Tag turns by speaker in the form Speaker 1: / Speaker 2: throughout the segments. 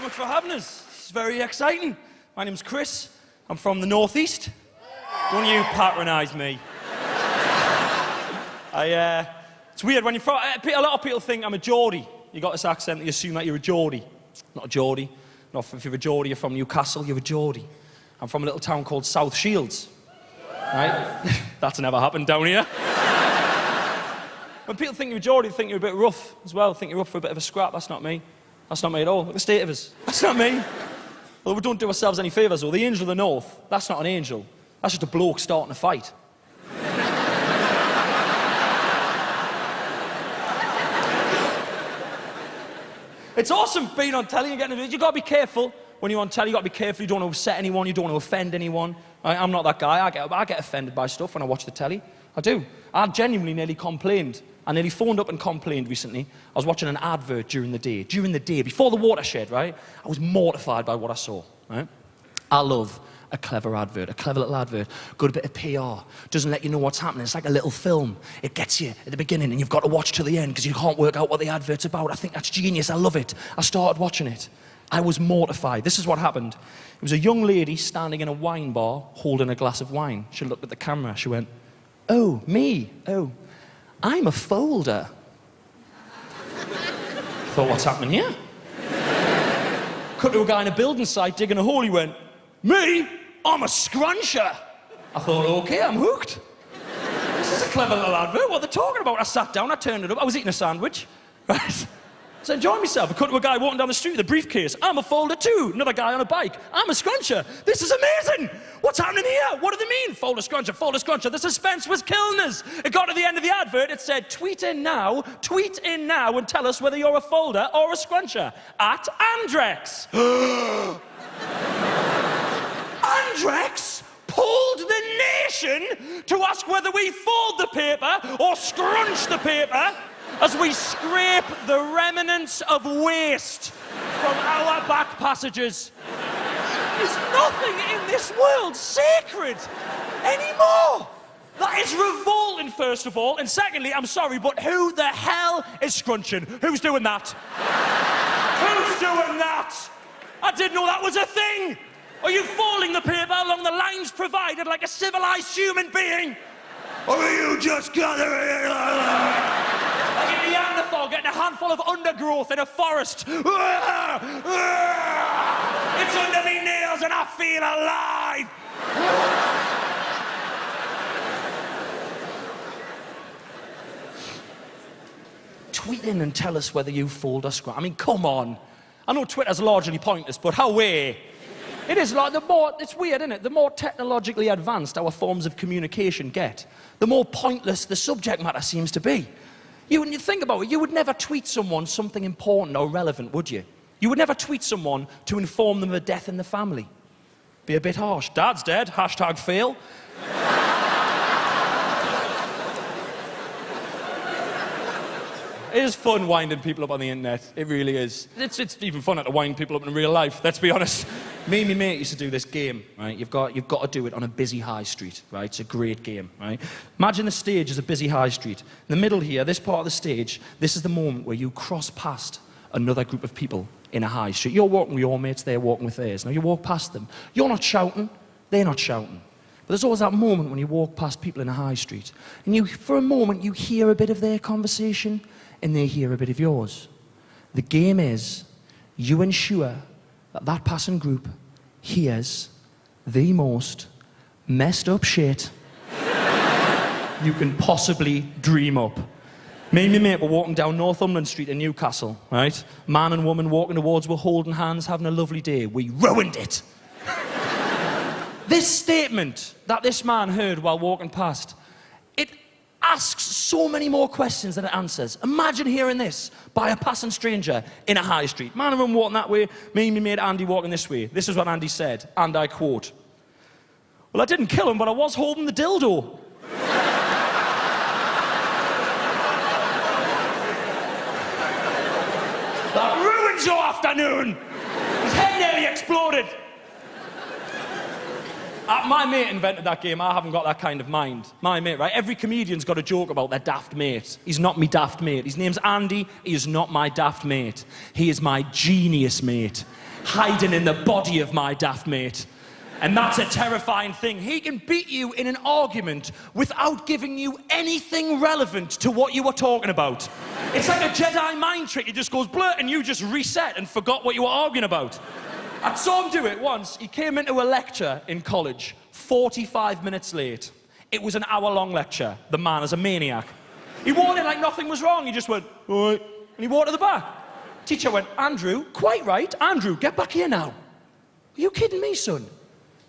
Speaker 1: much for having us. It's very exciting. My name's Chris. I'm from the northeast. Don't you patronise me. It's weird when you're from... A lot of people think I'm a Geordie. You got this accent, you assume that you're a Geordie. Not a Geordie. Not if you're a Geordie, you're from Newcastle, you're a Geordie. I'm from a little town called South Shields. Right? That's never happened down here. When people think you're a Geordie, they think you're a bit rough as well. Think you're up for a bit of a scrap. That's not me. That's not me at all. Look at the state of us. That's not me. Well, we don't do ourselves any favours, though. The Angel of the North, that's not an angel. That's just a bloke starting a fight. It's awesome being on telly and getting... You've got to be careful when you're on telly. You've got to be careful. You don't want to upset anyone. You don't want to offend anyone. I'm not that guy. I get offended by stuff when I watch the telly. I do. I genuinely nearly complained. I nearly phoned up and complained recently. I was watching an advert during the day, before the watershed, right? I was mortified by what I saw, right? I love a clever advert, a clever little advert. Good bit of PR. Doesn't let you know what's happening. It's like a little film. It gets you at the beginning and you've got to watch to the end because you can't work out what the advert's about. I think that's genius. I love it. I started watching it. I was mortified. This is what happened. It was a young lady standing in a wine bar holding a glass of wine. She looked at the camera. She went, "Oh, me? Oh, I'm a folder." Thought, what's happening here? Cut to a guy in a building site digging a hole. He went, "Me? I'm a scruncher." I thought, okay, I'm hooked. This is a clever little advert. What are they talking about? I sat down, I turned it up. I was eating a sandwich, right? So enjoying myself. I cut to a guy walking down the street with a briefcase. "I'm a folder too." Another guy on a bike. "I'm a scruncher." This is amazing. What's happening here? What do they mean? Folder scruncher, folder scruncher. The suspense was killing us. It got to the end of the advert. It said, tweet in now and tell us whether you're a folder or a scruncher. At Andrex. Andrex polled the nation to ask whether we fold the paper or scrunch the paper as we scrape the remnants of waste from our back passages. There's nothing in this world sacred anymore. That is revolting, first of all. And secondly, I'm sorry, but who the hell is scrunching? Who's doing that? Who's doing that? I didn't know that was a thing. Are you folding the paper along the lines provided like a civilized human being? Or are you just gathering it like a Neanderthal getting a handful of undergrowth in a forest? It's under me nails and I feel alive! Tweet in and tell us whether you fold or scrunch. I mean, come on. I know Twitter's largely pointless, but how way? It is like it's weird, isn't it? The more technologically advanced our forms of communication get, the more pointless the subject matter seems to be. When you think about it, you would never tweet someone something important or relevant, would you? You would never tweet someone to inform them of a death in the family. Be a bit harsh. Dad's dead, #fail. It is fun winding people up on the internet. It really is. It's even funner to wind people up in real life, let's be honest. Me and my mate used to do this game, right? You've got to do it on a busy high street, right? It's a great game, right? Imagine the stage as a busy high street. In the middle here, this part of the stage, this is the moment where you cross past another group of people in a high street. You're walking with your mates, they're walking with theirs. Now you walk past them. You're not shouting, they're not shouting. But there's always that moment when you walk past people in a high street, and for a moment, you hear a bit of their conversation, and they hear a bit of yours. The game is, you ensure that passing group hears the most messed up shit you can possibly dream up. Me and my mate were walking down Northumberland Street in Newcastle, right? Man and woman walking towards, we're holding hands, having a lovely day. We ruined it. This statement that this man heard while walking past, it asks so many more questions than it answers. Imagine hearing this by a passing stranger in a high street. Man and woman walking that way, me and my mate Andy walking this way. This is what Andy said, and I quote, "Well, I didn't kill him, but I was holding the dildo." That ruins your afternoon! His head nearly exploded. My mate invented that game. I haven't got that kind of mind. My mate, right? Every comedian's got a joke about their daft mate. He's not me daft mate. His name's Andy. He is not my daft mate. He is my genius mate, hiding in the body of my daft mate. And that's a terrifying thing. He can beat you in an argument without giving you anything relevant to what you were talking about. It's like a Jedi mind trick. He just goes blur and you just reset and forgot what you were arguing about. I saw him do it once. He came into a lecture in college, 45 minutes late. It was an hour-long lecture. The man is a maniac. He walked in like nothing was wrong. He just went, all right, and he walked to the back. Teacher went, Andrew, quite right. Andrew, get back here now. Are you kidding me, son?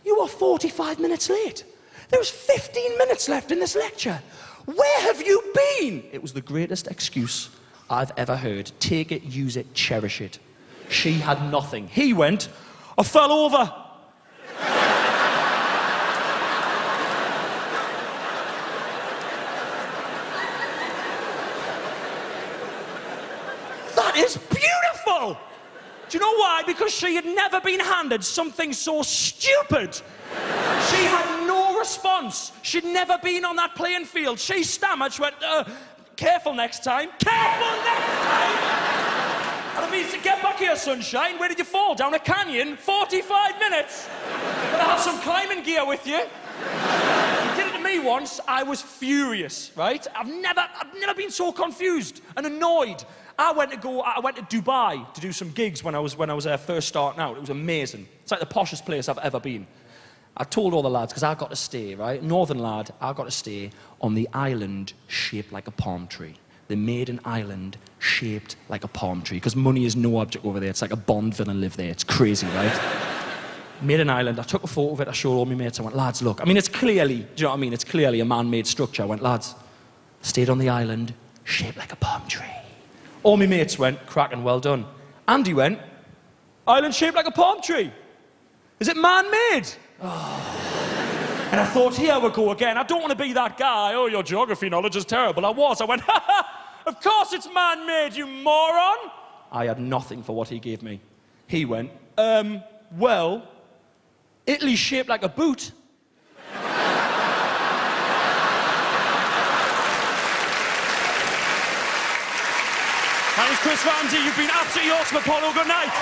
Speaker 1: You are 45 minutes late. There was 15 minutes left in this lecture. Where have you been? It was the greatest excuse I've ever heard. Take it, use it, cherish it. She had nothing. He went, I fell over. That is beautiful. Do you know why? Because she had never been handed something so stupid. She had no response. She'd never been on that playing field. She stammered. She went, careful next time. Careful next time. And I mean, get back here, sunshine. Where did you fall? Down a canyon? 45 minutes. Gotta have some climbing gear with you. He did it to me once. I was furious, right? I've never been so confused and annoyed. I went to Dubai to do some gigs when I was first starting out. It was amazing. It's like the poshest place I've ever been. I told all the lads, because I got to stay, right? Northern lad, I got to stay on the island shaped like a palm tree. They made an island shaped like a palm tree, because money is no object over there. It's like a Bond villain live there. It's crazy, right? Made an island. I took a photo of it. I showed all my mates. I went, lads, look. I mean, it's clearly, do you know what I mean? It's clearly a man-made structure. I went, lads, stayed on the island shaped like a palm tree. All my mates went, cracking, well done. Andy went, island shaped like a palm tree. Is it man-made? Oh. And I thought, here we go again. I don't want to be that guy. Oh, your geography knowledge is terrible. I went, ha ha, of course it's man-made, you moron. I had nothing for what he gave me. He went, well, Italy's shaped like a boot. That was Chris Ramsey. You've been absolutely awesome, Apollo. Good night.